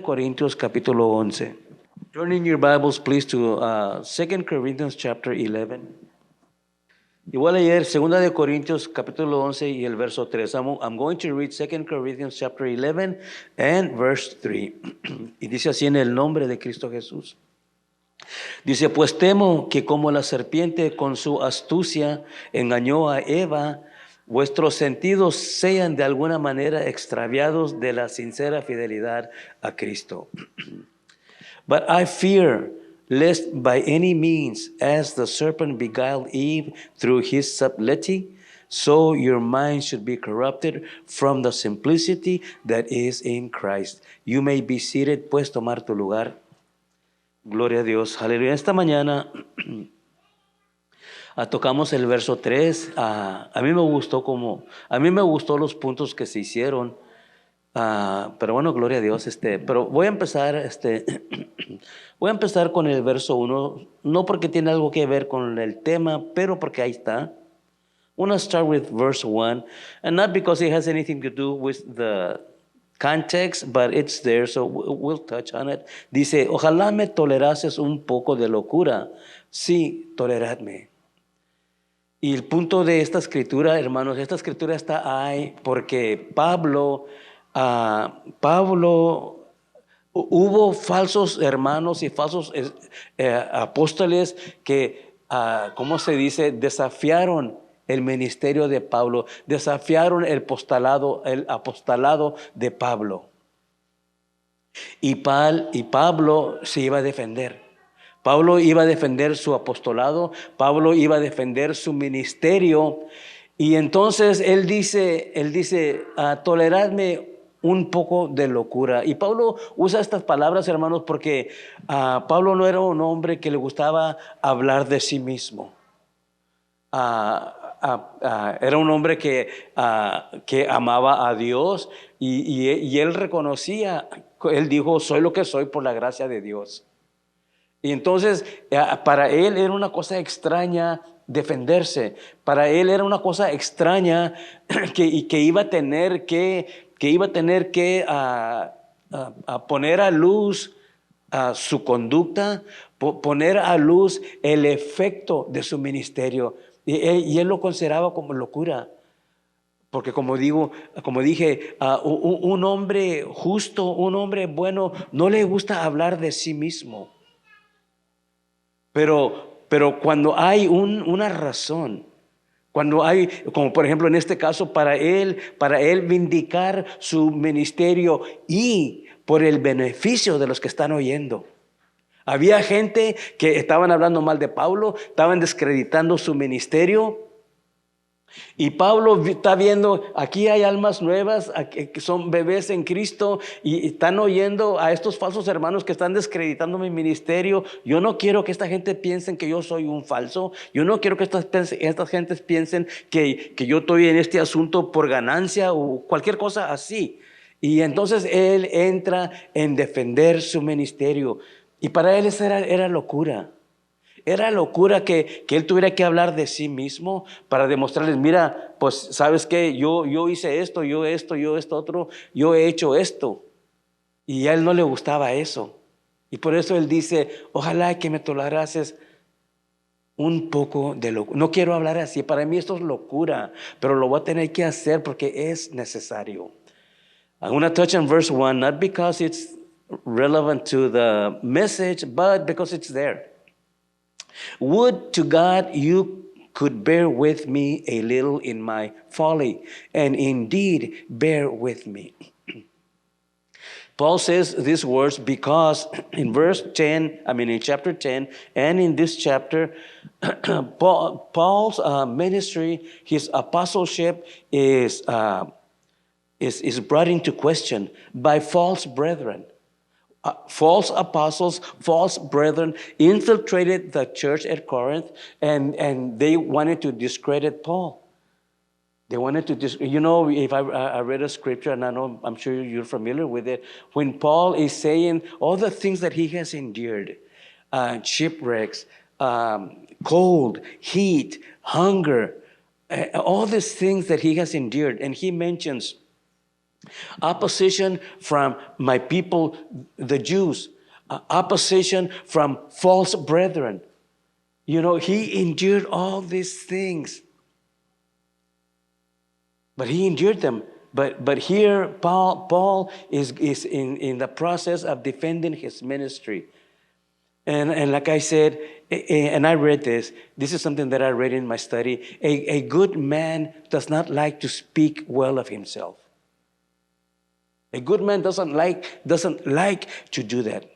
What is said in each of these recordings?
Corintios capítulo 11. Turning your Bibles, please, to 2 Corinthians chapter 11. Y voy a leer 2 Corintios capítulo 11 y el verso 3. I'm going to read 2 Corinthians chapter 11 and verse 3. Y dice así en el nombre de Cristo Jesús. Dice, pues temo que como la serpiente con su astucia engañó a Eva, vuestros sentidos sean de alguna manera extraviados de la sincera fidelidad a Cristo. But I fear lest by any means, as the serpent beguiled Eve through his subtlety, so your mind should be corrupted from the simplicity that is in Christ. You may be seated, puedes tomar tu lugar. Gloria a Dios, aleluya. Esta mañana tocamos el verso 3. A mí me gustó los puntos que se hicieron. Pero bueno, gloria a Dios. Pero voy a empezar, voy a empezar con el verso 1, no porque tiene algo que ver con el tema, pero porque ahí está. I want to start with verse 1, and not because it has anything to do with the context, but it's there, so we'll touch on it. Dice, ojalá me tolerases un poco de locura. Sí, toleradme. Y el punto de esta escritura, hermanos, esta escritura está ahí porque Pablo, hubo falsos hermanos y falsos apóstoles que, ¿cómo se dice? Desafiaron el ministerio de Pablo, desafiaron el apostolado de Pablo. Y Pablo se iba a defender. Pablo iba a defender su apostolado, Pablo iba a defender su ministerio. Y entonces él dice, toleradme un poco de locura. Y Pablo usa estas palabras, hermanos, porque Pablo no era un hombre que le gustaba hablar de sí mismo. Era un hombre que amaba a Dios y él reconocía, él dijo, soy lo que soy por la gracia de Dios. Y entonces para él era una cosa extraña defenderse. Para él era una cosa extraña que iba a tener que poner a luz su conducta, poner a luz el efecto de su ministerio. Y él lo consideraba como locura. Porque como dije, un hombre justo, un hombre bueno, no le gusta hablar de sí mismo. Pero cuando hay una razón, cuando hay, como por ejemplo en este caso, para él vindicar su ministerio y por el beneficio de los que están oyendo. Había gente que estaban hablando mal de Pablo, estaban descreditando su ministerio. Y Pablo está viendo, aquí hay almas nuevas, que son bebés en Cristo y están oyendo a estos falsos hermanos que están descreditando mi ministerio. Yo no quiero que esta gente piensen que yo soy un falso. Yo no quiero que estas gentes piensen que yo estoy en este asunto por ganancia o cualquier cosa así. Y entonces él entra en defender su ministerio. Y para él esa era locura. Era locura que él tuviera que hablar de sí mismo para demostrarles, mira, pues sabes qué, yo hice esto, yo esto otro, yo he hecho esto. Y a él no le gustaba eso. Y por eso él dice, ojalá que me tolerases un poco de locura. No quiero hablar así, para mí esto es locura, pero lo voy a tener que hacer porque es necesario. I want to touch on verse 1, not because it's relevant to the message, but because it's there. Would to God you could bear with me a little in my folly, and indeed bear with me. Paul says these words because in chapter 10, and in this chapter, Paul's ministry, his apostleship is brought into question by false brethren. False apostles, false brethren infiltrated the church at Corinth, and they wanted to discredit Paul. They wanted to, if I read a scripture, and I'm sure you're familiar with it, when Paul is saying all the things that he has endured, shipwrecks, cold, heat, hunger, all these things that he has endured, and he mentions Opposition from my people, the Jews. Opposition from false brethren. You know, he endured all these things. But he endured them. But here, Paul is in the process of defending his ministry. And like I said, and I read this is something that I read in my study. A good man does not like to speak well of himself. A good man doesn't like to do that.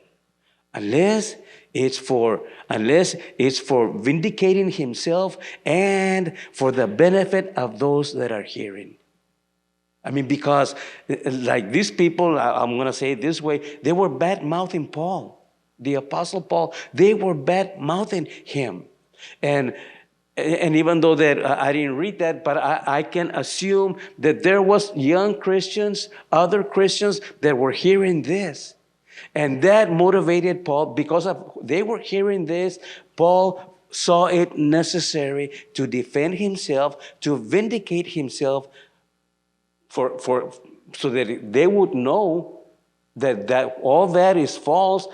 Unless it's for vindicating himself and for the benefit of those that are hearing. I mean, because like these people, I'm going to say it this way, they were bad-mouthing Paul. The Apostle Paul, they were bad-mouthing him. And even though that I didn't read that, but I can assume that there was young Christians, other Christians that were hearing this. And that motivated Paul because they were hearing this. Paul saw it necessary to defend himself, to vindicate himself for so that they would know that all that is false.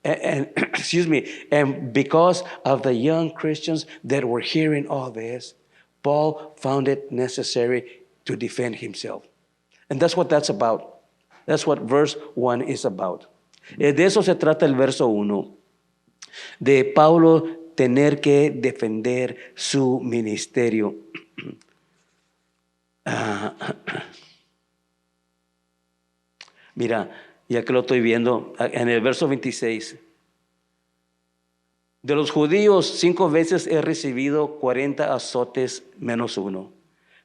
And excuse me, and because of the young Christians that were hearing all this, Paul found it necessary to defend himself. And that's what that's about. That's what verse 1 is about. De eso se trata el verso 1. De Pablo tener que defender su ministerio. Mira, ya que lo estoy viendo, en el verso 26. De los judíos, 5 veces he recibido 40 azotes menos 1.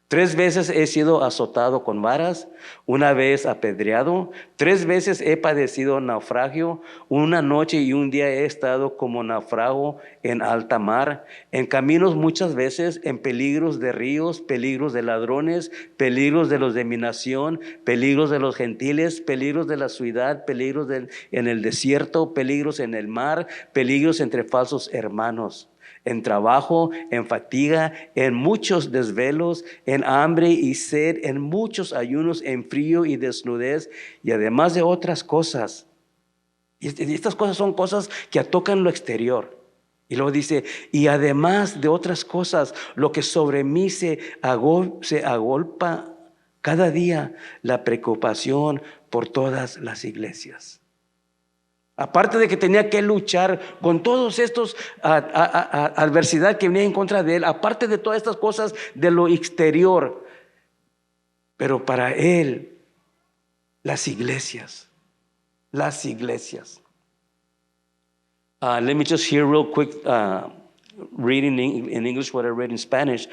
3 veces he sido azotado con varas, 1 vez apedreado, 3 veces he padecido naufragio, 1 noche y 1 día he estado como náufrago en alta mar, en caminos muchas veces, en peligros de ríos, peligros de ladrones, peligros de los de mi nación, peligros de los gentiles, peligros de la ciudad, peligros en el desierto, peligros en el mar, peligros entre falsos hermanos. En trabajo, en fatiga, en muchos desvelos, en hambre y sed, en muchos ayunos, en frío y desnudez, y además de otras cosas. Y estas cosas son cosas que tocan lo exterior. Y luego dice, y además de otras cosas, lo que sobre mí se agolpa cada día, la preocupación por todas las iglesias. Aparte de que tenía que luchar con todos estos adversidad que venía en contra de él, aparte de todas estas cosas de lo exterior, pero para él, las iglesias. Let me just hear real quick, reading in English what I read in Spanish.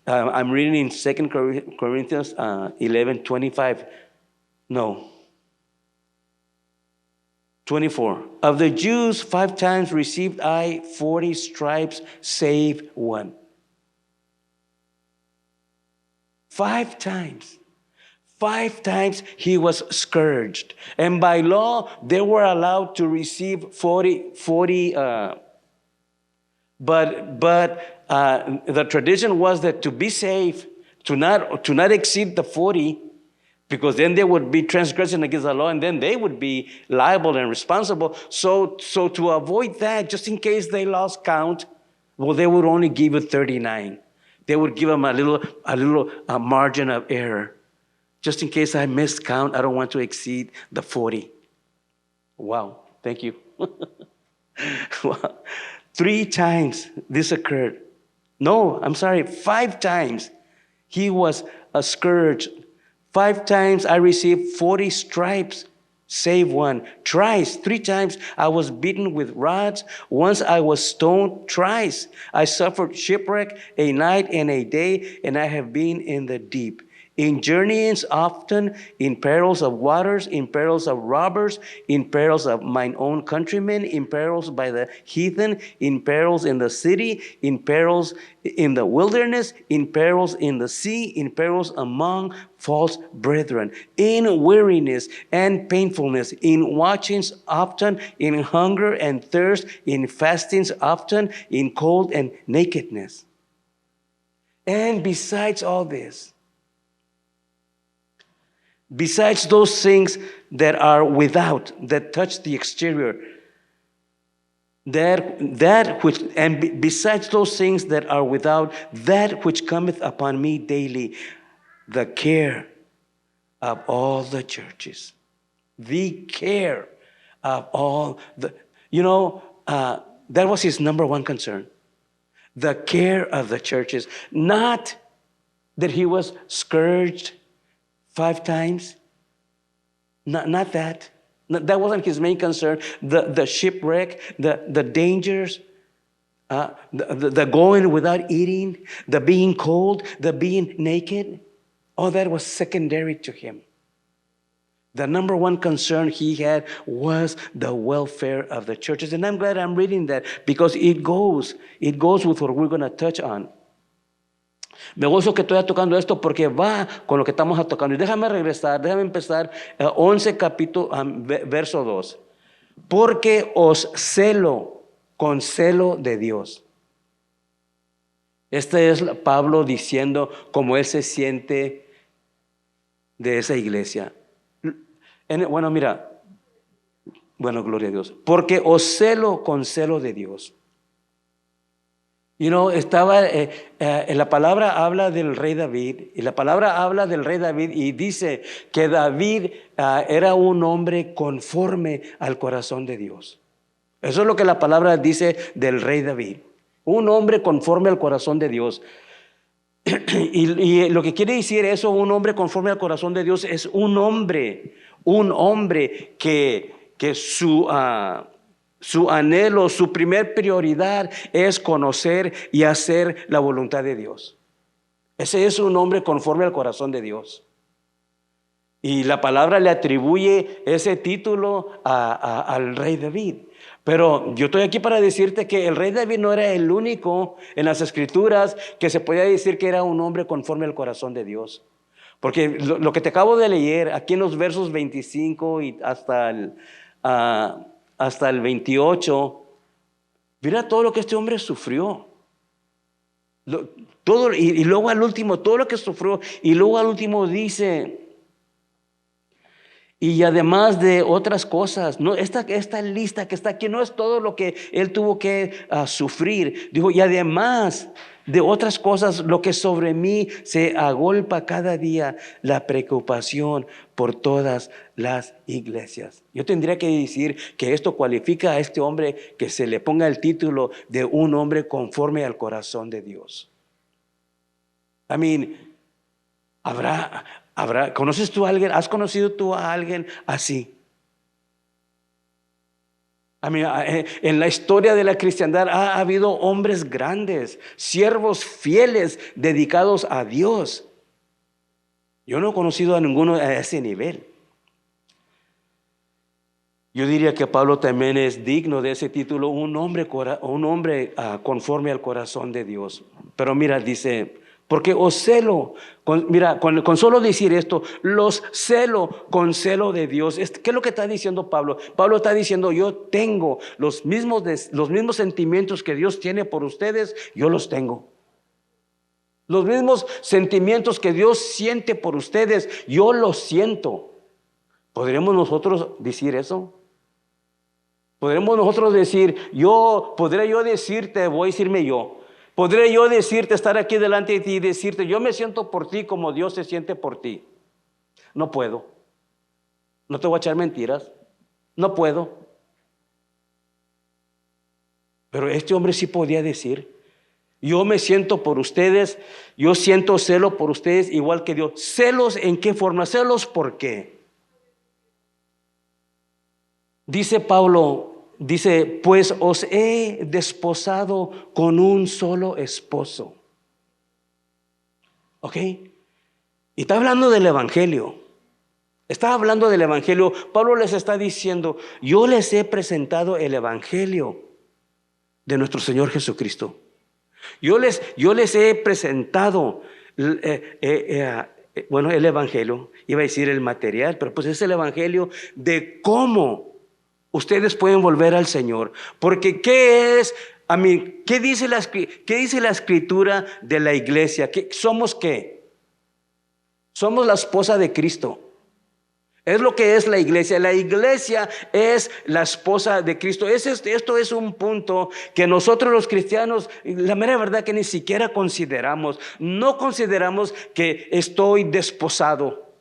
I'm reading in 2 Corinthians 11:25. No. 24. Of the Jews, 5 times received I 40 stripes, save 1. 5 times. 5 times he was scourged. And by law, they were allowed to receive 40 but the tradition was that to be safe, to not exceed the 40, because then they would be transgressing against the law and then they would be liable and responsible. So to avoid that, just in case they lost count, well, they would only give it 39. They would give them a little margin of error. Just in case I missed count, I don't want to exceed the 40. Wow, thank you. Wow. 3 times this occurred. No, I'm sorry, 5 times he was scourged. 5 times I received 40 stripes, save 1. Thrice, 3 times I was beaten with rods. Once I was stoned. Thrice I suffered shipwreck, a night and a day, and I have been in the deep. In journeyings often, in perils of waters, in perils of robbers, in perils of mine own countrymen, in perils by the heathen, in perils in the city, in perils in the wilderness, in perils in the sea, in perils among false brethren, in weariness and painfulness, in watchings often, in hunger and thirst, in fastings often, in cold and nakedness. And besides all this, Besides those things that are without, that touch the exterior, besides those things that are without, that which cometh upon me daily, the care of all the churches. The care of all the, that was his number one concern. The care of the churches. Not that he was scourged 5 times. Not that. That wasn't his main concern. The shipwreck, the dangers, the going without eating, the being cold, the being naked. All that was secondary to him. The number one concern he had was the welfare of the churches. And I'm glad I'm reading that because it goes with what we're going to touch on. Me gozo que estoy tocando esto porque va con lo que estamos tocando. Y déjame empezar 11 capítulo, verso 2. Porque os celo con celo de Dios. Este es Pablo diciendo cómo él se siente de esa iglesia. Gloria a Dios. Porque os celo con celo de Dios. La palabra habla del rey David, y la palabra habla del rey David y dice que David era un hombre conforme al corazón de Dios. Eso es lo que la palabra dice del rey David. Un hombre conforme al corazón de Dios. Y lo que quiere decir eso, un hombre conforme al corazón de Dios, es un hombre que su anhelo, su primer prioridad es conocer y hacer la voluntad de Dios. Ese es un hombre conforme al corazón de Dios. Y la palabra le atribuye ese título al rey David. Pero yo estoy aquí para decirte que el rey David no era el único en las escrituras que se podía decir que era un hombre conforme al corazón de Dios. Porque lo que te acabo de leer aquí en los versos 25 y hasta el 28, mira todo lo que este hombre sufrió. Y luego al último, todo lo que sufrió, y luego al último dice, y además de otras cosas, no, esta lista que está aquí no es todo lo que él tuvo que sufrir. Dijo, y además de otras cosas, lo que sobre mí se agolpa cada día, la preocupación por todas las iglesias. Yo tendría que decir que esto cualifica a este hombre que se le ponga el título de un hombre conforme al corazón de Dios. ¿Conoces tú a alguien? ¿Has conocido tú a alguien así? En la historia de la cristiandad ha habido hombres grandes, siervos fieles, dedicados a Dios. Yo no he conocido a ninguno a ese nivel. Yo diría que Pablo también es digno de ese título, un hombre conforme al corazón de Dios. Pero mira, dice, porque os celo, con solo decir esto, los celo con celo de Dios. ¿Qué es lo que está diciendo Pablo? Pablo está diciendo, yo tengo los mismos sentimientos que Dios tiene por ustedes, yo los tengo. Los mismos sentimientos que Dios siente por ustedes, yo los siento. ¿Podríamos nosotros decir eso? ¿Podremos nosotros decir, podré yo decirte, voy a decirme yo? ¿Podré yo decirte, estar aquí delante de ti y decirte, yo me siento por ti como Dios se siente por ti? No puedo. No te voy a echar mentiras. No puedo. Pero este hombre sí podía decir, yo me siento por ustedes, yo siento celo por ustedes igual que Dios. ¿Celos en qué forma? ¿Celos por qué? Dice Pablo, pues os he desposado con un solo esposo. ¿Ok? Y está hablando del evangelio. Está hablando del evangelio. Pablo les está diciendo, yo les he presentado el evangelio de nuestro Señor Jesucristo. Yo les he presentado el evangelio, iba a decir el material, pero pues es el evangelio de cómo ustedes pueden volver al Señor. Porque ¿qué dice la escritura de la iglesia? ¿Somos qué? Somos la esposa de Cristo. Es lo que es la iglesia. La iglesia es la esposa de Cristo. Esto es un punto que nosotros los cristianos, la mera verdad que ni siquiera consideramos. No consideramos que estoy desposado.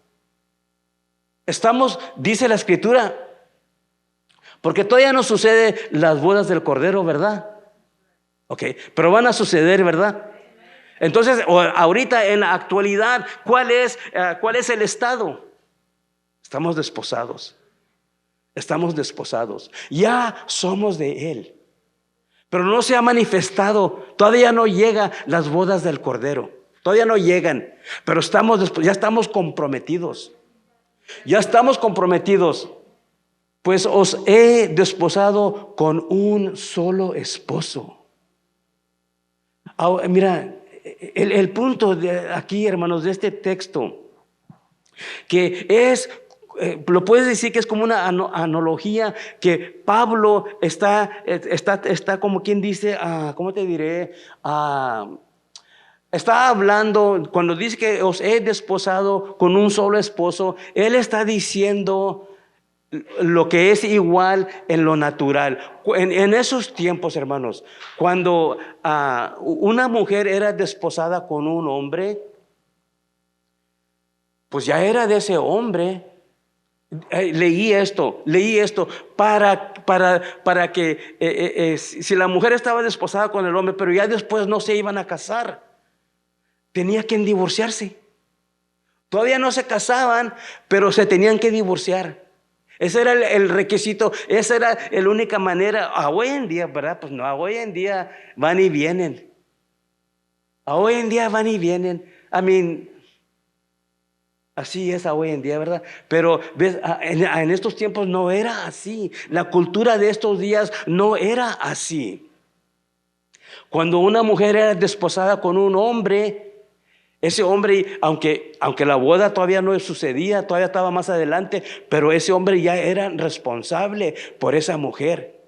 Estamos, dice la Escritura, porque todavía no sucede las bodas del Cordero, ¿verdad? Ok, pero van a suceder, ¿verdad? Entonces, ahorita en la actualidad, ¿cuál es el estado? Estamos desposados. Estamos desposados. Ya somos de Él. Pero no se ha manifestado. Todavía no llegan las bodas del Cordero. Todavía no llegan. Pero ya estamos comprometidos. Ya estamos comprometidos. Pues os he desposado con un solo esposo. Ahora, mira, el punto de aquí, hermanos, de este texto, que es, lo puedes decir que es como una analogía que Pablo está como quien dice, ¿cómo te diré? Está hablando, cuando dice que os he desposado con un solo esposo, él está diciendo lo que es igual en lo natural. En esos tiempos, hermanos, cuando una mujer era desposada con un hombre, pues ya era de ese hombre. Leí esto para que si la mujer estaba desposada con el hombre, pero ya después no se iban a casar, tenía que divorciarse. Todavía no se casaban, pero se tenían que divorciar. Ese era el requisito, esa era la única manera. Hoy en día, ¿verdad? Pues no, hoy en día van y vienen. Hoy en día van y vienen. Así es hoy en día, ¿verdad? Pero ves, en estos tiempos no era así. La cultura de estos días no era así. Cuando una mujer era desposada con un hombre, ese hombre, aunque la boda todavía no sucedía, todavía estaba más adelante, pero ese hombre ya era responsable por esa mujer.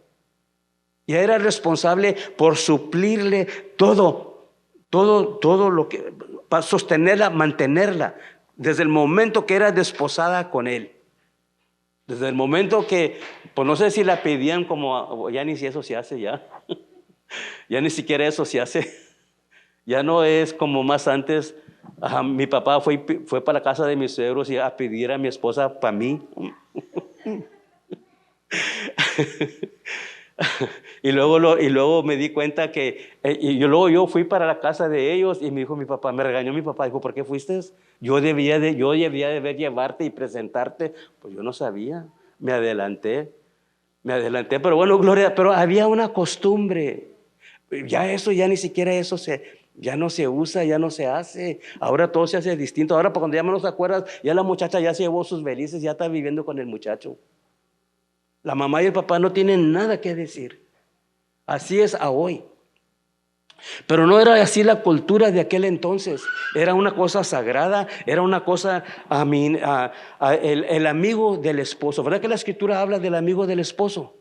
Ya era responsable por suplirle todo lo que, para sostenerla, mantenerla. Desde el momento que era desposada con él. Desde el momento que, pues no sé si la pedían como, ya ni si eso se hace ya. Ya ni siquiera eso se hace. Ya no es como más antes. Mi papá fue para la casa de mis suegros y a pedir a mi esposa para mí. Y luego me di cuenta que yo fui para la casa de ellos y me dijo mi papá, me regañó mi papá, dijo, ¿por qué fuiste? Yo debía de llevarte y presentarte. Pues yo no sabía, me adelanté, pero bueno, Gloria, pero había una costumbre. Ya eso, ya ni siquiera eso ya no se usa, ya no se hace. Ahora todo se hace distinto. Ahora cuando ya menos te acuerdas, ya la muchacha ya se llevó sus belices, ya está viviendo con el muchacho. La mamá y el papá no tienen nada que decir. Así es a hoy. Pero no era así la cultura de aquel entonces. Era una cosa sagrada, era una cosa, el amigo del esposo. ¿Verdad que la Escritura habla del amigo del esposo?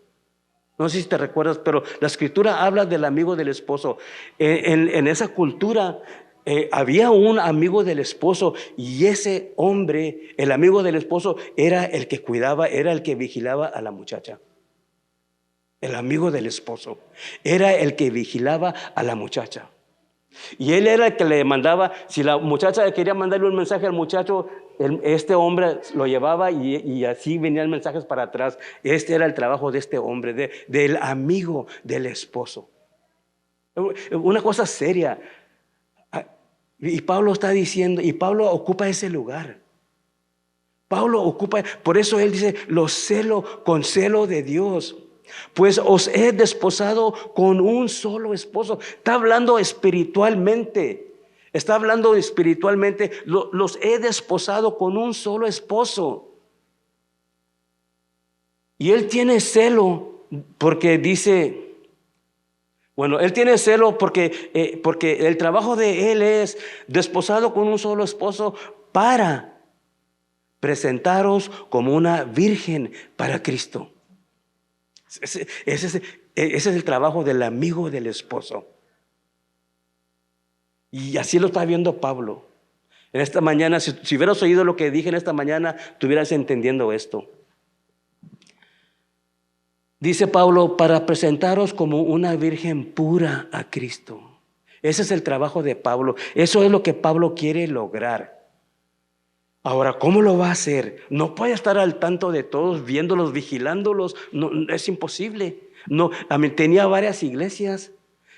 No sé si te recuerdas, pero la Escritura habla del amigo del esposo. En esa cultura había un amigo del esposo y ese hombre, el amigo del esposo, era el que cuidaba, era el que vigilaba a la muchacha. El amigo del esposo era el que vigilaba a la muchacha. Y él era el que le mandaba, si la muchacha quería mandarle un mensaje al muchacho, este hombre lo llevaba y así venían mensajes para atrás. Este era el trabajo de este hombre, del amigo del esposo. Una cosa seria. Y Pablo está diciendo, y Pablo ocupa ese lugar. Pablo ocupa, por eso él dice, lo celo con celo de Dios. Pues os he desposado con un solo esposo. Está hablando espiritualmente. Está hablando espiritualmente. Los he desposado con un solo esposo. Y él tiene celo porque dice, bueno, él tiene celo porque el trabajo de él es desposado con un solo esposo para presentaros como una virgen para Cristo. Ese es el trabajo del amigo del esposo. Y así lo está viendo Pablo. En esta mañana, si hubieras oído lo que dije en esta mañana, estuvieras entendiendo esto. Dice Pablo, para presentaros como una virgen pura a Cristo. Ese es el trabajo de Pablo. Eso es lo que Pablo quiere lograr. Ahora, ¿cómo lo va a hacer? No puede estar al tanto de todos, viéndolos, vigilándolos. No, es imposible. No, tenía varias iglesias.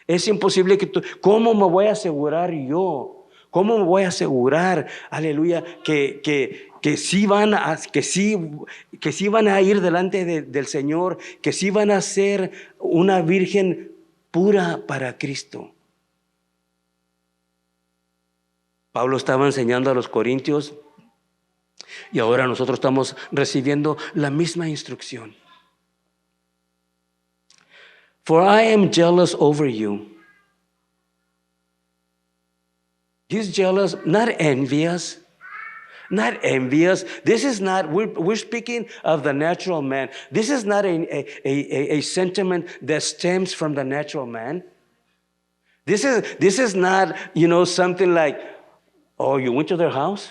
Es imposible ¿cómo me voy a asegurar yo? ¿Cómo me voy a asegurar, aleluya, que sí van a ir delante del Señor, que sí van a ser una virgen pura para Cristo? Pablo estaba enseñando a los corintios y ahora nosotros estamos recibiendo la misma instrucción. For I am jealous over you. He's jealous, not envious. Not envious. This is not, we're speaking of the natural man. This is not a sentiment that stems from the natural man. This is not, something like, oh, you went to their house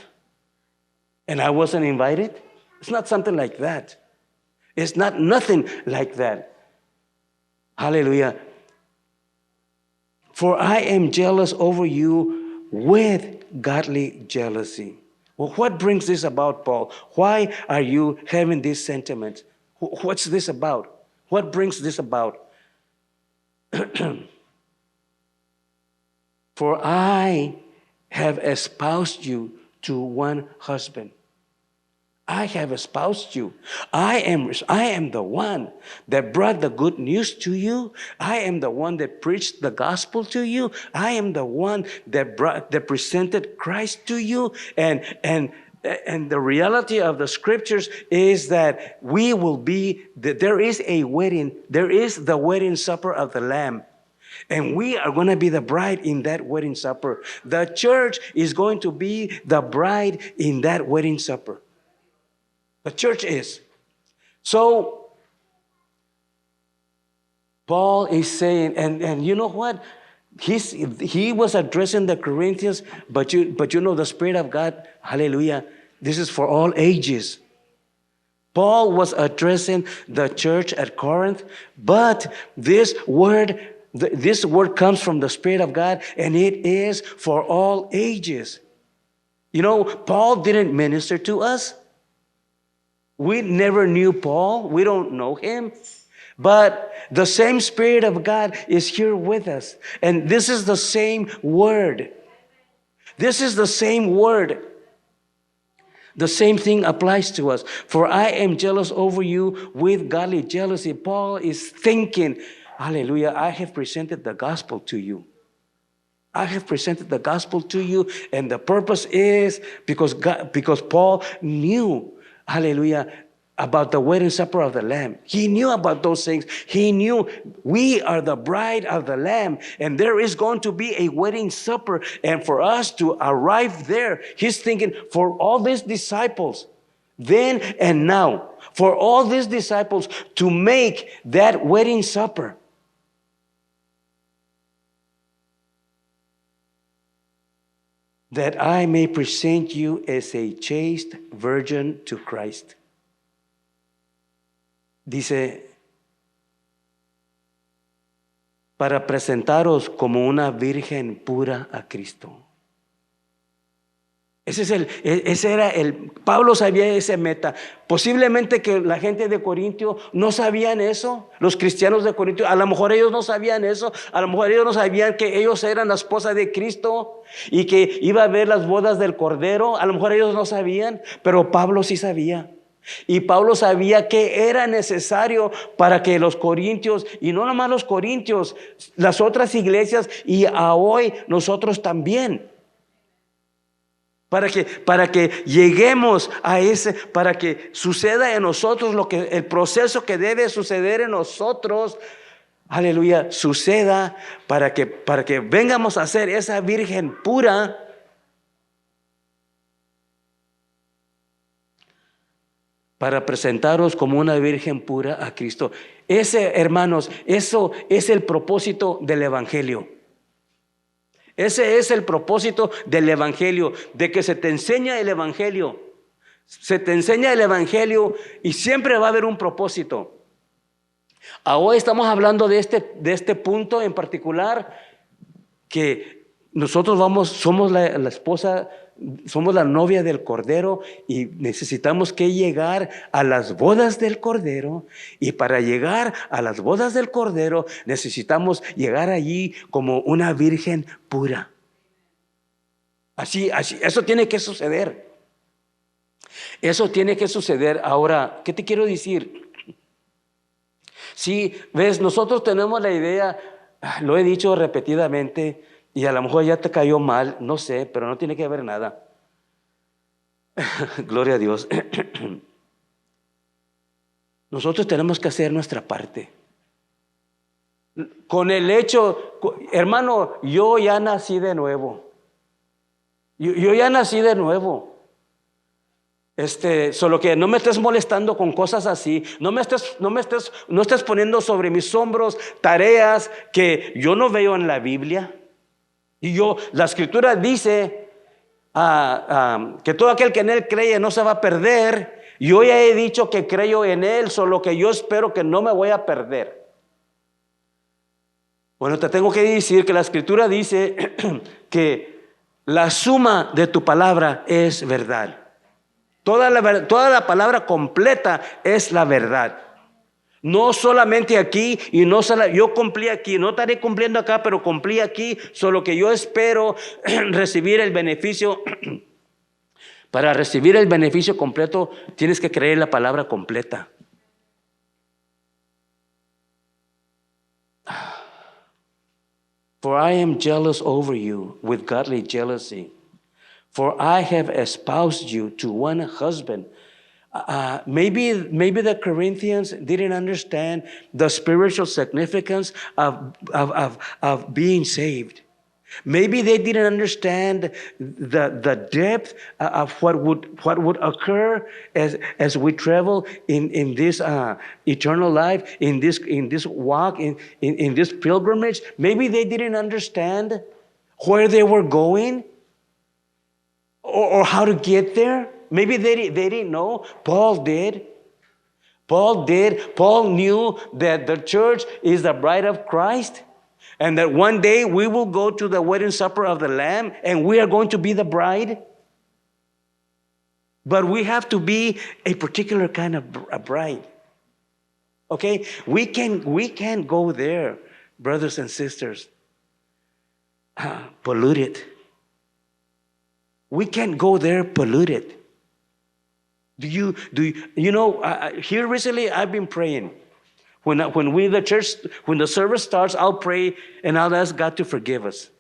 and I wasn't invited? It's not something like that. It's not nothing like that. Hallelujah. For I am jealous over you with godly jealousy. Well, what brings this about, Paul? Why are you having this sentiment? What's this about? What brings this about? For I have espoused you to one husband. I have espoused you. I am the one that brought the good news to you. I am the one that preached the gospel to you. I am the one that presented Christ to you. And the reality of the scriptures is that there is a wedding. There is the wedding supper of the Lamb. And we are going to be the bride in that wedding supper. The church is going to be the bride in that wedding supper. The church is. So, Paul is saying, and you know what? He was addressing the Corinthians, but you know the Spirit of God, hallelujah, this is for all ages. Paul was addressing the church at Corinth, but this word comes from the Spirit of God, and it is for all ages. You know, Paul didn't minister to us. We never knew Paul. We don't know him. But the same Spirit of God is here with us. And this is the same word. This is the same word. The same thing applies to us. For I am jealous over you with godly jealousy. Paul is thinking, hallelujah, I have presented the gospel to you. I have presented the gospel to you. And the purpose is because Paul knew, hallelujah, about the wedding supper of the Lamb. He knew about those things. He knew we are the bride of the Lamb, and there is going to be a wedding supper. And for us to arrive there, he's thinking, for all these disciples, then and now, for all these disciples to make that wedding supper. That I may present you as a chaste virgin to Christ. Dice, para presentaros como una virgen pura a Cristo. Pablo sabía esa meta. Posiblemente que la gente de Corintio no sabían eso. Los cristianos de Corintio, a lo mejor ellos no sabían eso. A lo mejor ellos no sabían que ellos eran la esposa de Cristo y que iba a haber las bodas del Cordero. A lo mejor ellos no sabían, pero Pablo sí sabía. Y Pablo sabía que era necesario para que los corintios, y no nomás los corintios, las otras iglesias y a hoy nosotros también. Para que lleguemos a para que suceda en nosotros el proceso que debe suceder en nosotros, aleluya, suceda para que vengamos a ser esa virgen pura. Para presentaros como una virgen pura a Cristo. Hermanos, eso es el propósito del Evangelio. Ese es el propósito del Evangelio, de que se te enseña el Evangelio. Se te enseña el Evangelio y siempre va a haber un propósito. Ahora estamos hablando de este punto en particular, que nosotros somos la esposa, somos la novia del Cordero y necesitamos que llegar a las bodas del Cordero. Y para llegar a las bodas del Cordero necesitamos llegar allí como una virgen pura. Así, eso tiene que suceder. Eso tiene que suceder. Ahora, ¿qué te quiero decir? Sí, ves, nosotros tenemos la idea, lo he dicho repetidamente, y a lo mejor ya te cayó mal, no sé, pero no tiene que ver nada. Gloria a Dios. Nosotros tenemos que hacer nuestra parte. Con el hecho, hermano, yo ya nací de nuevo. Yo ya nací de nuevo. Solo que no me estés molestando con cosas así. No estés poniendo sobre mis hombros tareas que yo no veo en la Biblia. Y la Escritura dice que todo aquel que en Él cree no se va a perder. Yo ya he dicho que creo en Él, solo que yo espero que no me voy a perder. Bueno, te tengo que decir que la Escritura dice que la suma de tu palabra es verdad. Toda la palabra completa es la verdad. No solamente aquí y no solo yo cumplí aquí, no estaré cumpliendo acá, pero cumplí aquí, solo que yo espero recibir el beneficio. Para recibir el beneficio completo tienes que creer la palabra completa. For I am jealous over you with godly jealousy, for I have espoused you to one husband. Maybe the Corinthians didn't understand the spiritual significance of being saved. Maybe they didn't understand the depth of what would occur as we travel in this eternal life, in this walk, in this pilgrimage. Maybe they didn't understand where they were going or how to get there. Maybe they didn't know. Paul did. Paul knew that the church is the bride of Christ, and that one day we will go to the wedding supper of the Lamb, and we are going to be the bride. But we have to be a particular kind of a bride. Okay? We can't go there, brothers and sisters, polluted. We can't go there polluted. Here recently I've been praying. When the service starts, I'll pray and I'll ask God to forgive us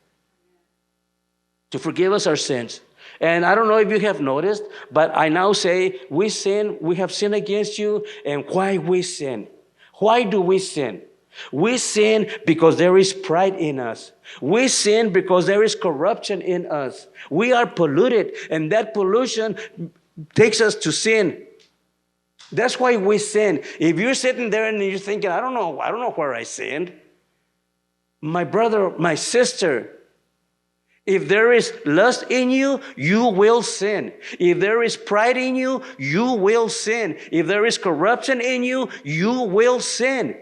our sins. And I don't know if you have noticed, but I now say we have sinned against you. And why we sin? Why do we sin? We sin because there is pride in us. We sin because there is corruption in us. We are polluted, and that pollution takes us to sin. That's why we sin. If you're sitting there and you're thinking, I don't know where I sinned. My brother, my sister, if there is lust in you, you will sin. If there is pride in you, you will sin. If there is corruption in you, you will sin.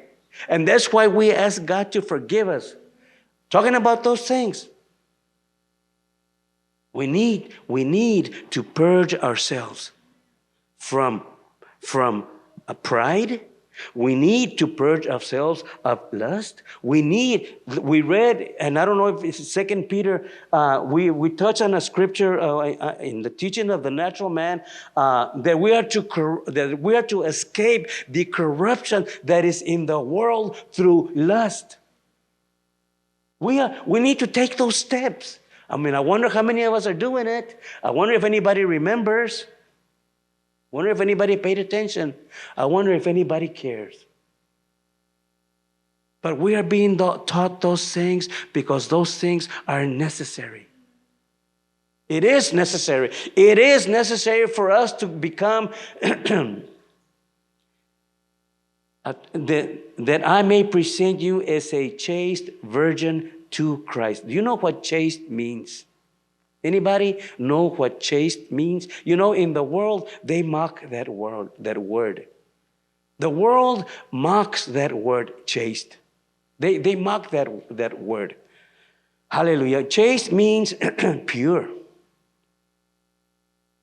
And that's why we ask God to forgive us. Talking about those things. We need to purge ourselves from a pride. We need to purge ourselves of lust. We read, and I don't know if it's 2 Peter, we touch on a scripture in the teaching of the natural man, that we are to escape the corruption that is in the world through lust. We need to take those steps. I mean, I wonder how many of us are doing it. I wonder if anybody remembers. I wonder if anybody paid attention. I wonder if anybody cares. But we are being taught those things because those things are necessary. It is necessary. It is necessary for us to become that I may present you as a chaste virgin to Christ. Do you know what chaste means? Anybody know what chaste means? You know, in the world, they mock that word. The world mocks that word, chaste. They mock that word. Hallelujah. Chaste means pure.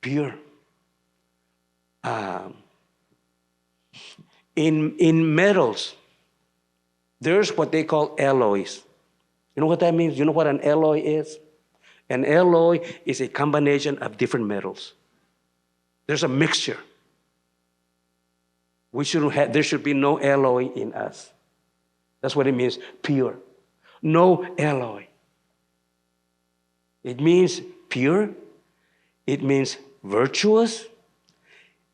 Pure. In metals, there's what they call alloys. You know what that means? You know what an alloy is? An alloy is a combination of different metals. There's a mixture. There should be no alloy in us. That's what it means, pure. No alloy. It means pure. It means virtuous.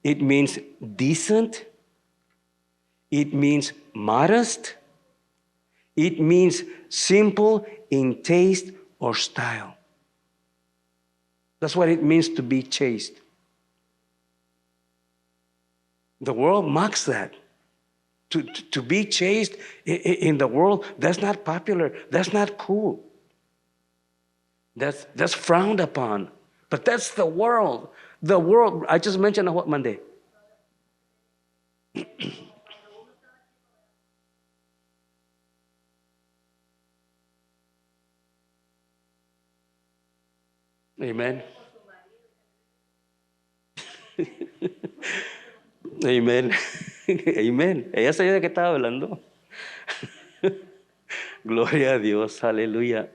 It means decent. It means modest. It means simple in taste or style. That's what it means to be chaste. The world mocks that. To be chaste in the world, that's not popular. That's not cool. That's frowned upon. But that's the world. The world, I just mentioned what Monday? Amen. Amen. Amen. Ella sabía de qué estaba hablando. Gloria a Dios. Aleluya.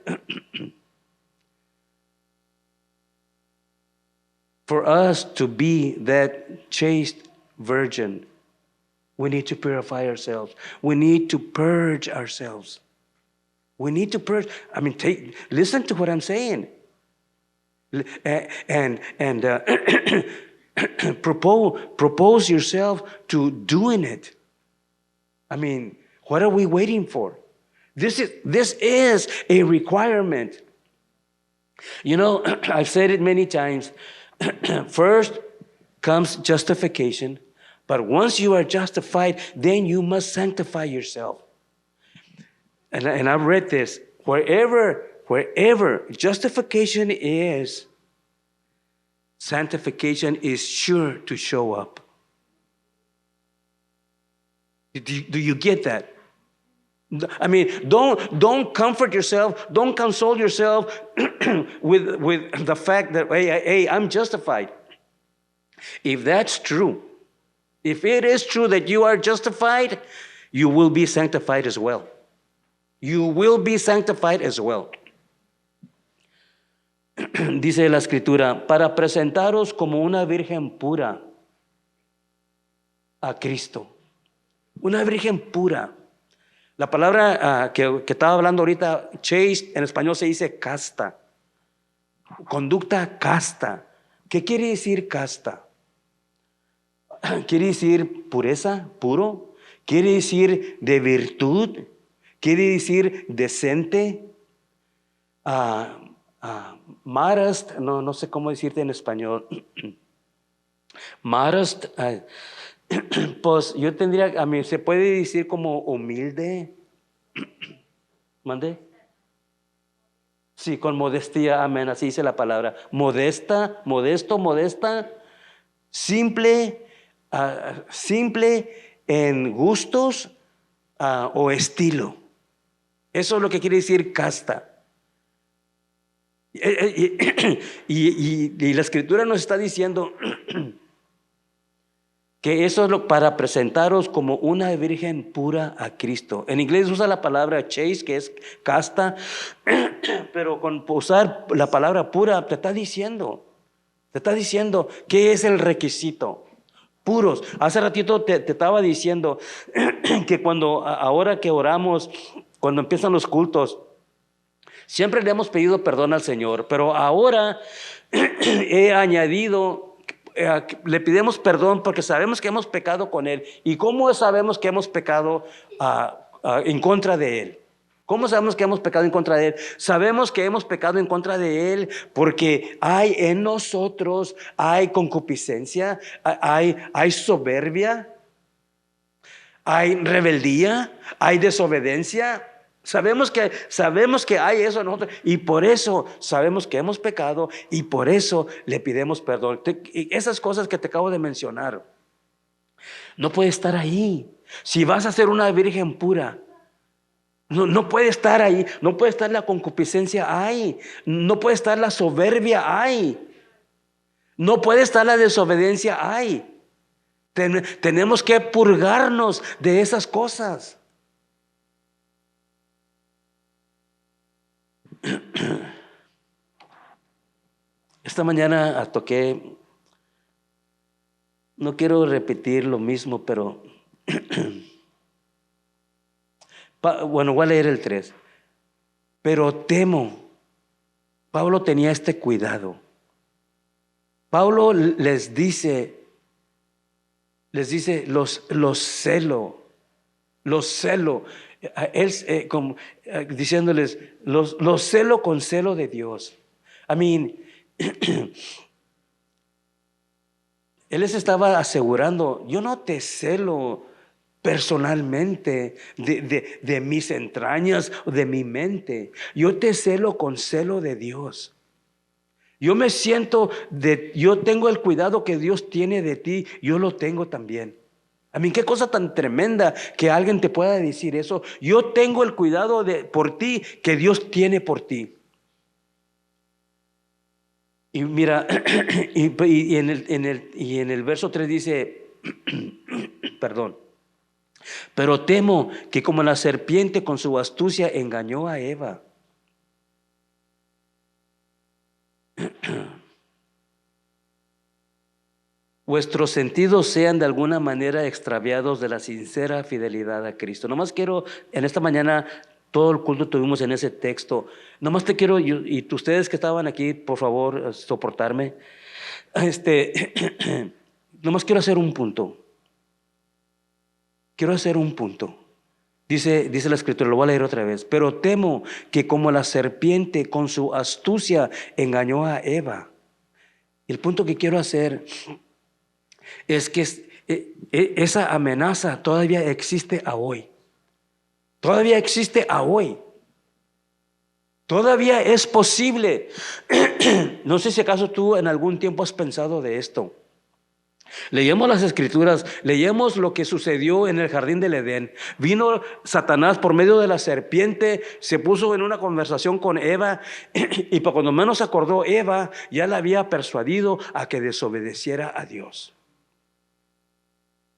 For us to be that chaste virgin, we need to purify ourselves. We need to purge ourselves. We need to purge. I mean, listen to what I'm saying. And propose yourself to doing it. I mean, what are we waiting for? This is a requirement. You know, I've said it many times. First comes justification, but once you are justified, then you must sanctify yourself. And I've read this. Wherever justification is, sanctification is sure to show up. Do you get that? I mean, don't comfort yourself, don't console yourself with the fact that, hey, I'm justified. If that's true, if it is true that you are justified, you will be sanctified as well. You will be sanctified as well. Dice la Escritura, para presentaros como una virgen pura a Cristo. Una virgen pura. La palabra que estaba hablando ahorita, chaste, en español se dice casta. Conducta casta. ¿Qué quiere decir casta? ¿Quiere decir pureza, puro? ¿Quiere decir de virtud? ¿Quiere decir decente? Modest, no sé cómo decirte en español. Modest, pues yo tendría, a mí se puede decir como humilde. ¿Mande? Sí, con modestia, amén, así dice la palabra. Modesta, modesto, modesta, simple, simple en gustos o estilo. Eso es lo que quiere decir casta. Y la Escritura nos está diciendo que eso es para presentaros como una virgen pura a Cristo. En inglés usa la palabra chaste, que es casta, pero con usar la palabra pura te está diciendo qué es el requisito. Puros. Hace ratito te estaba diciendo que ahora que oramos, cuando empiezan los cultos, siempre le hemos pedido perdón al Señor, pero ahora he añadido, le pedimos perdón porque sabemos que hemos pecado con Él. ¿Y cómo sabemos que hemos pecado en contra de Él? ¿Cómo sabemos que hemos pecado en contra de Él? Sabemos que hemos pecado en contra de Él porque hay en nosotros, hay concupiscencia, hay soberbia, hay rebeldía, hay desobediencia. Sabemos que hay eso en nosotros y por eso sabemos que hemos pecado y por eso le pedimos perdón. Y esas cosas que te acabo de mencionar no puede estar ahí. Si vas a ser una virgen pura, no puede estar ahí. No puede estar la concupiscencia ahí. No puede estar la soberbia ahí. No puede estar la desobediencia ahí. Tenemos que purgarnos de esas cosas. Esta mañana toqué, no quiero repetir lo mismo, pero bueno, voy a leer el 3. Pero temo. Pablo tenía este cuidado. Pablo les dice, los celo. Él, diciéndoles, los celo con celo de Dios. I mean, él les estaba asegurando, yo no te celo personalmente de mis entrañas o de mi mente. Yo te celo con celo de Dios. Yo me siento, yo tengo el cuidado que Dios tiene de ti, yo lo tengo también. A mí, qué cosa tan tremenda que alguien te pueda decir eso. Yo tengo el cuidado por ti que Dios tiene por ti. Y mira, y en el verso 3 dice, perdón, pero temo que como la serpiente con su astucia engañó a Eva. Vuestros sentidos sean de alguna manera extraviados de la sincera fidelidad a Cristo. Nomás quiero, en esta mañana, todo el culto tuvimos en ese texto. Nomás te quiero, y ustedes que estaban aquí, por favor, soportarme. Nomás quiero hacer un punto. Dice la Escritura, lo voy a leer otra vez. Pero temo que como la serpiente con su astucia engañó a Eva. El punto que quiero hacer es que esa amenaza todavía existe a hoy. Todavía existe a hoy. Todavía es posible. No sé si acaso tú en algún tiempo has pensado de esto. Leemos las Escrituras, leemos lo que sucedió en el jardín del Edén. Vino Satanás por medio de la serpiente, se puso en una conversación con Eva y para cuando menos acordó, Eva ya la había persuadido a que desobedeciera a Dios.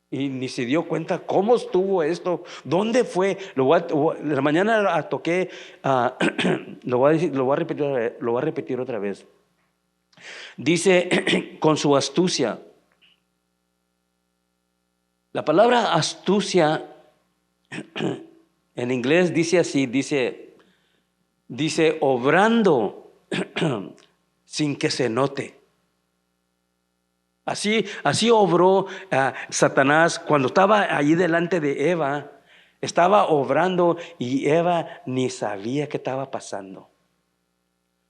Y ni se dio cuenta cómo estuvo esto, dónde fue. La mañana toqué, lo voy a repetir otra vez. Dice, con su astucia. La palabra astucia en inglés dice así, dice obrando sin que se note. Así obró Satanás cuando estaba allí delante de Eva. Estaba obrando y Eva ni sabía qué estaba pasando.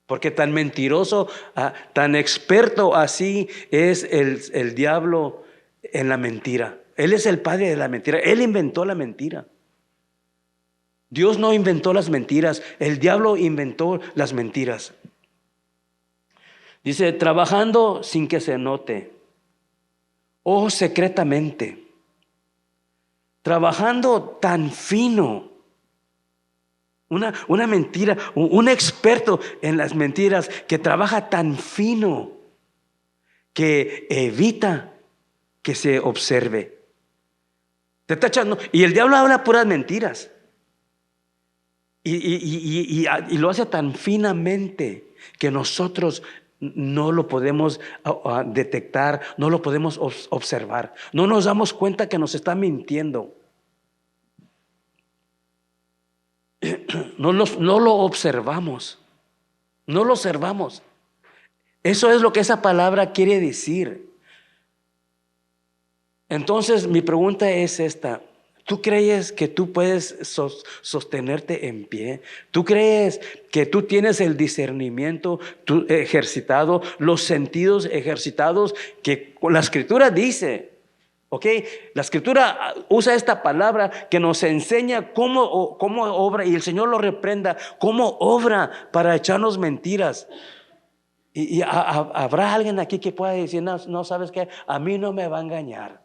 Porque tan mentiroso, tan experto así es el diablo en la mentira. Él es el padre de la mentira. Él inventó la mentira. Dios no inventó las mentiras. El diablo inventó las mentiras. Dice, trabajando sin que se note. O secretamente. Trabajando tan fino. Una mentira. Un experto en las mentiras que trabaja tan fino que evita que se observe. Te está echando. Y el diablo habla puras mentiras. Y lo hace tan finamente que nosotros no lo podemos detectar, no lo podemos observar. No nos damos cuenta que nos está mintiendo. No lo observamos. No lo observamos. Eso es lo que esa palabra quiere decir. Entonces mi pregunta es esta. ¿Tú crees que tú puedes sostenerte en pie? ¿Tú crees que tú tienes el discernimiento ejercitado, los sentidos ejercitados? Que la Escritura dice ¿Ok? La escritura usa esta palabra que nos enseña cómo obra, y el Señor lo reprenda, cómo obra para echarnos mentiras. Y habrá alguien aquí que pueda decir, no, no, ¿sabes qué? A mí no me va a engañar.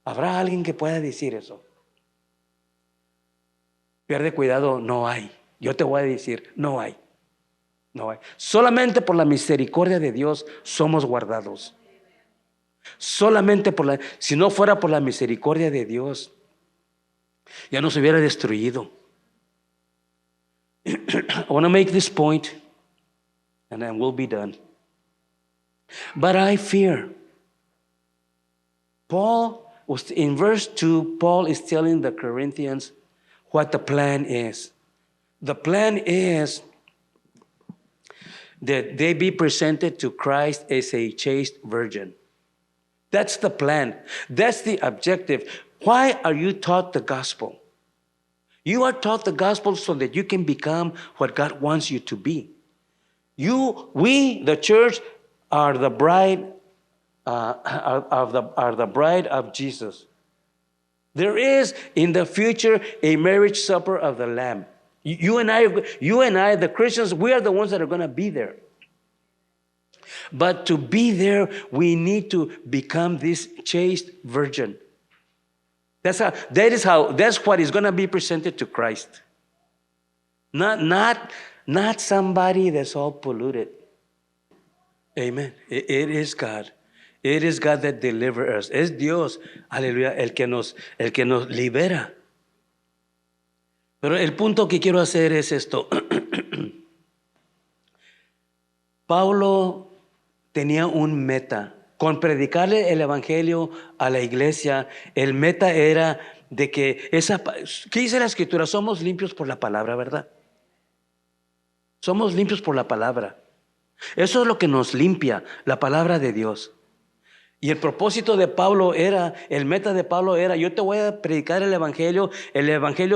Habrá alguien que pueda decir eso. Pierde cuidado, no hay. Yo te voy a decir, no hay. No hay. Solamente por la misericordia de Dios somos guardados. Solamente si no fuera por la misericordia de Dios, ya nos hubiera destruido. I want to make this point, and then we'll be done. But I fear. In verse 2, Paul is telling the Corinthians what the plan is. The plan is that they be presented to Christ as a chaste virgin. That's the plan. That's the objective. Why are you taught the gospel? You are taught the gospel so that you can become what God wants you to be. We, the church, are the bride are the bride of Jesus. There is in the future a marriage supper of the Lamb. You and I, the Christians, we are the ones that are going to be there. But to be there, we need to become this chaste virgin. That's what is going to be presented to Christ. Not somebody that's all polluted. Amen. It is God. It is God that delivers us. Es Dios, aleluya, el que nos libera. Pero el punto que quiero hacer es esto. Paulo tenía un meta. Con predicarle el evangelio a la iglesia, el meta era de que ¿qué dice la escritura? Somos limpios por la palabra, ¿verdad? Somos limpios por la palabra. Eso es lo que nos limpia, la palabra de Dios. Y el propósito de Pablo el meta de Pablo era, yo te voy a predicar el evangelio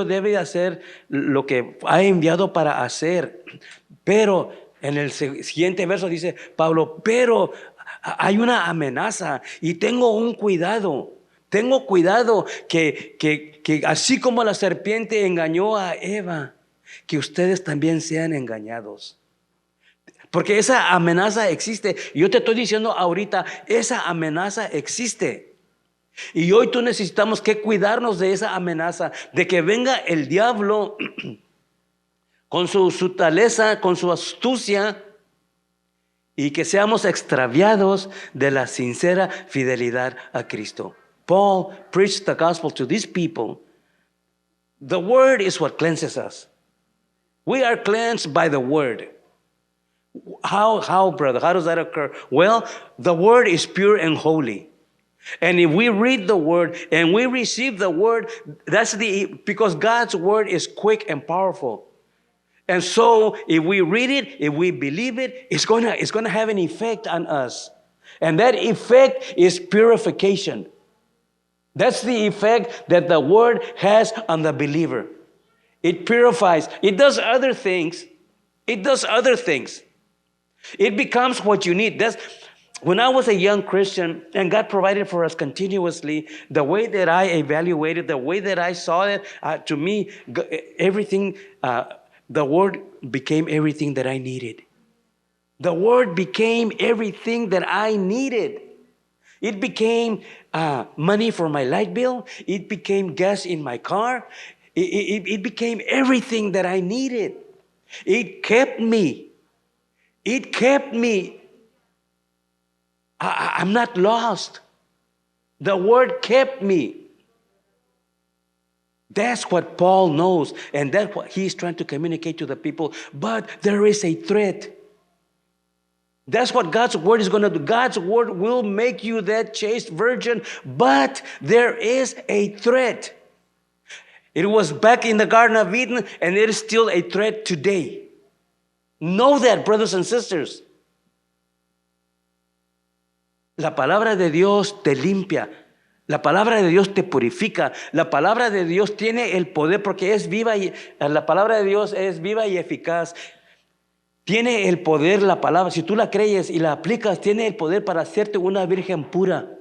debe hacer lo que ha enviado para hacer. Pero en el siguiente verso dice Pablo, pero hay una amenaza y tengo un cuidado. Tengo cuidado que así como la serpiente engañó a Eva, que ustedes también sean engañados. Porque esa amenaza existe. Y yo te estoy diciendo ahorita, esa amenaza existe. Y hoy tú necesitamos que cuidarnos de esa amenaza, de que venga el diablo con su sutileza, con su astucia, y que seamos extraviados de la sincera fidelidad a Cristo. Paul preached the gospel to these people. The word is what cleanses us. We are cleansed by the word. How, brother? How does that occur? Well, the word is pure and holy. And if we read the word and we receive the word, because God's word is quick and powerful. And so if we read it, if we believe it, it's going to have an effect on us. And that effect is purification. That's the effect that the word has on the believer. It purifies. It does other things. It becomes what you need. When I was a young Christian and God provided for us continuously, the way that I evaluated, the way that I saw it, to me, everything, the word became everything that I needed. The word became everything that I needed. It became money for my light bill. It became gas in my car. It became everything that I needed. It kept me. I'm not lost. The word kept me. That's what Paul knows, and that's what he's trying to communicate to the people. But there is a threat. That's what God's word is going to do. God's word will make you that chaste virgin, but there is a threat. It was back in the Garden of Eden, and it is still a threat today. Know that, brothers and sisters. La palabra de Dios te limpia. La palabra de Dios te purifica. La palabra de Dios tiene el poder porque es viva la palabra de Dios es viva y eficaz. Tiene el poder la palabra. Si tú la crees y la aplicas, tiene el poder para hacerte una virgen pura.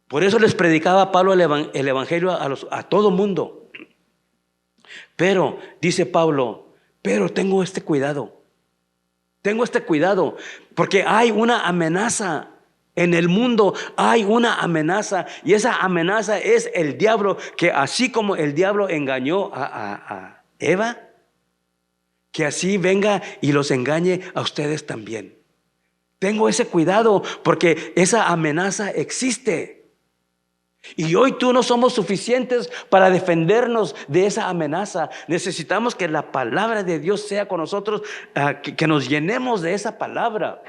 Por eso les predicaba Pablo el evangelio a todo mundo. Pero, dice Pablo, pero tengo este cuidado. Tengo este cuidado porque hay una amenaza. En el mundo hay una amenaza, y esa amenaza es el diablo, que así como el diablo engañó a Eva, que así venga y los engañe a ustedes también. Tengo ese cuidado porque esa amenaza existe. Y hoy tú no somos suficientes para defendernos de esa amenaza. Necesitamos que la palabra de Dios sea con nosotros, que nos llenemos de esa palabra.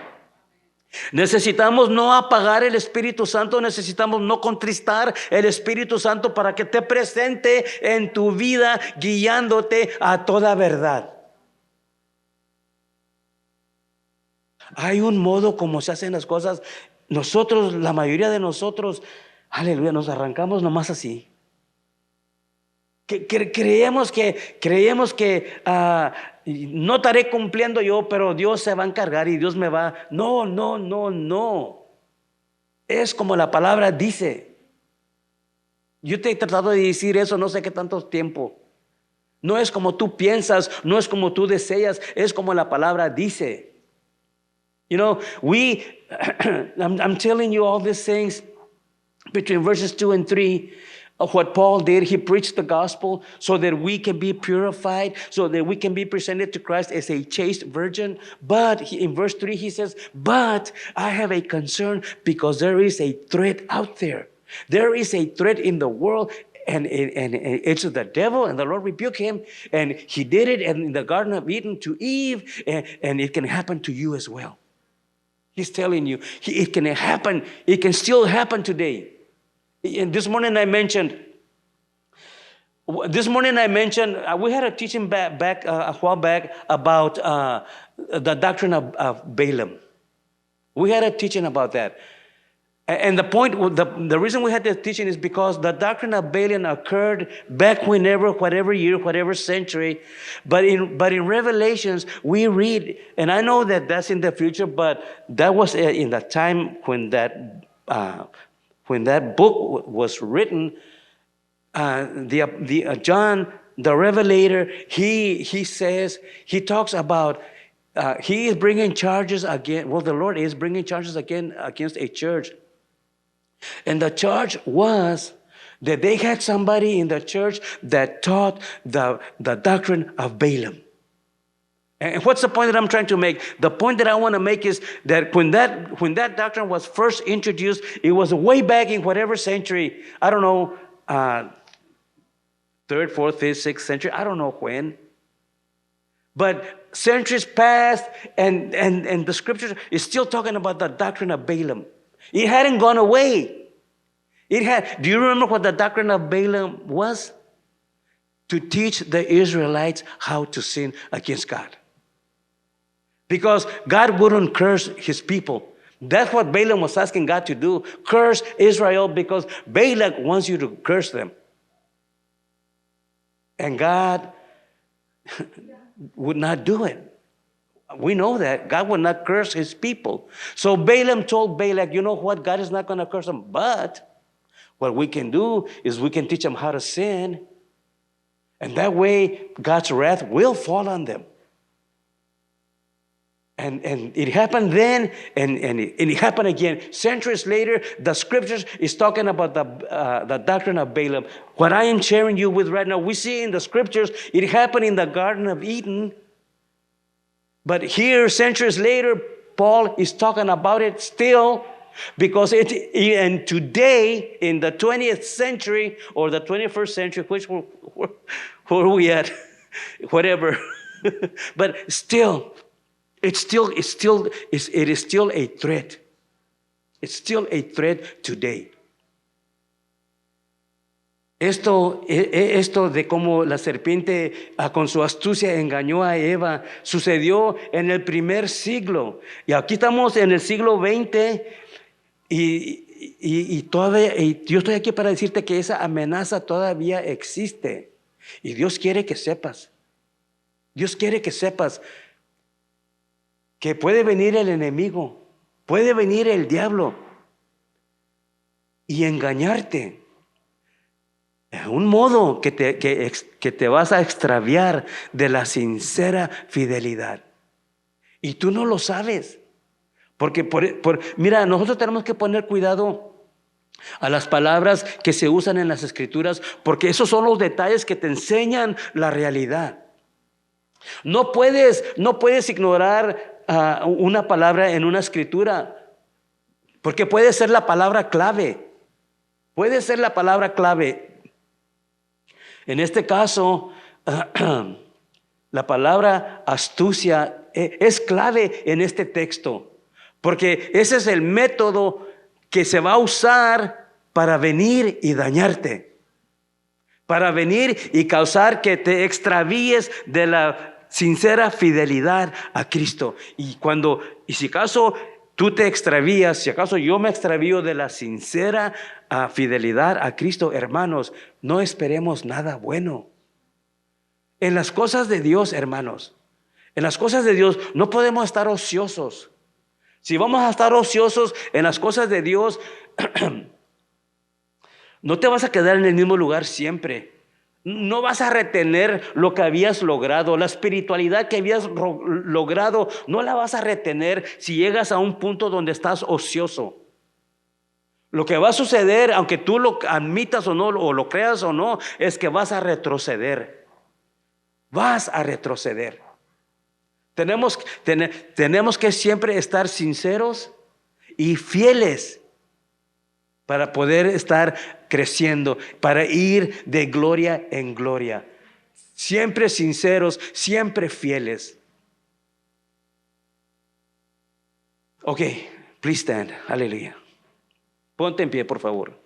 Necesitamos no apagar el Espíritu Santo, necesitamos no contristar el Espíritu Santo para que esté presente en tu vida, guiándote a toda verdad. Hay un modo como se hacen las cosas. Nosotros, la mayoría de nosotros, aleluya, nos arrancamos nomás así. Creemos que no estaré cumpliendo yo, pero Dios se va a encargar y Dios me va. No. Es como la palabra dice. Yo te he tratado de decir eso no sé qué tanto tiempo. No es como tú piensas, no es como tú deseas, es como la palabra dice. You know, I'm telling you all these things between verses 2 and 3. Of what Paul did, he preached the gospel so that we can be purified, so that we can be presented to Christ as a chaste virgin. But in verse 3 he says, but I have a concern because there is a threat out there. There is a threat in the world, and it's the devil, and the Lord rebuked him, and he did it in the Garden of Eden to Eve, and it can happen to you as well. He's telling you, it can happen, it can still happen today. And this morning I mentioned, we had a teaching back a while back about the doctrine of Balaam. We had a teaching about that. And the reason we had this teaching is because the doctrine of Balaam occurred back whatever year, whatever century. But in Revelations, we read, and I know that that's in the future, but that was in the time when that book was written. John, the Revelator, he talks about, he is bringing charges again. Well, the Lord is bringing charges again against a church. And the charge was that they had somebody in the church that taught the doctrine of Balaam. And what's the point that I'm trying to make? The point that I want to make is that when that doctrine was first introduced, it was way back in whatever century. I don't know, 3rd, 4th, 5th, 6th century. I don't know when. But centuries passed, and the scripture is still talking about the doctrine of Balaam. It hadn't gone away. Do you remember what the doctrine of Balaam was? To teach the Israelites how to sin against God. Because God wouldn't curse his people. That's what Balaam was asking God to do. Curse Israel because Balak wants you to curse them. And God would not do it. We know that. God would not curse his people. So Balaam told Balak, you know what? God is not going to curse them. But what we can do is we can teach them how to sin. And that way, God's wrath will fall on them. And it happened then, and it happened again. Centuries later, the scriptures is talking about the doctrine of Balaam. What I am sharing you with right now, we see in the scriptures, it happened in the Garden of Eden. But here, centuries later, Paul is talking about it still, because and today, in the 20th century, or the 21st century, where are we at? Whatever. But still, it is still a threat. It's still a threat today. Esto de cómo la serpiente con su astucia engañó a Eva sucedió en el primer siglo. Y aquí estamos en el siglo XX y todavía yo estoy aquí para decirte que esa amenaza todavía existe. Y Dios quiere que sepas. Dios quiere que sepas que puede venir el enemigo, puede venir el diablo. y engañarte. Un modo que te vas a extraviar de la sincera fidelidad. Y tú no lo sabes. Porque mira, nosotros tenemos que poner cuidado a las palabras que se usan en las Escrituras, porque esos son los detalles que te enseñan la realidad. No puedes ignorar una palabra en una escritura, porque puede ser la palabra clave. Puede ser la palabra clave. En este caso, la palabra astucia es clave en este texto. Porque ese es el método que se va a usar para venir y dañarte. Para venir y causar que te extravíes de la sincera fidelidad a Cristo. Y si acaso tú te extravías, si acaso yo me extravío de la sincera fidelidad a Cristo, hermanos, no esperemos nada bueno. En las cosas de Dios, hermanos, en las cosas de Dios no podemos estar ociosos. Si vamos a estar ociosos en las cosas de Dios, no te vas a quedar en el mismo lugar siempre. No vas a retener lo que habías logrado. La espiritualidad que habías logrado no la vas a retener si llegas a un punto donde estás ocioso. Lo que va a suceder, aunque tú lo admitas o no, o lo creas o no, es que vas a retroceder. Vas a retroceder. Tenemos que siempre estar sinceros y fieles para poder estar creciendo, para ir de gloria en gloria. Siempre sinceros, siempre fieles. Ok, please stand. Aleluya. Ponte en pie, por favor.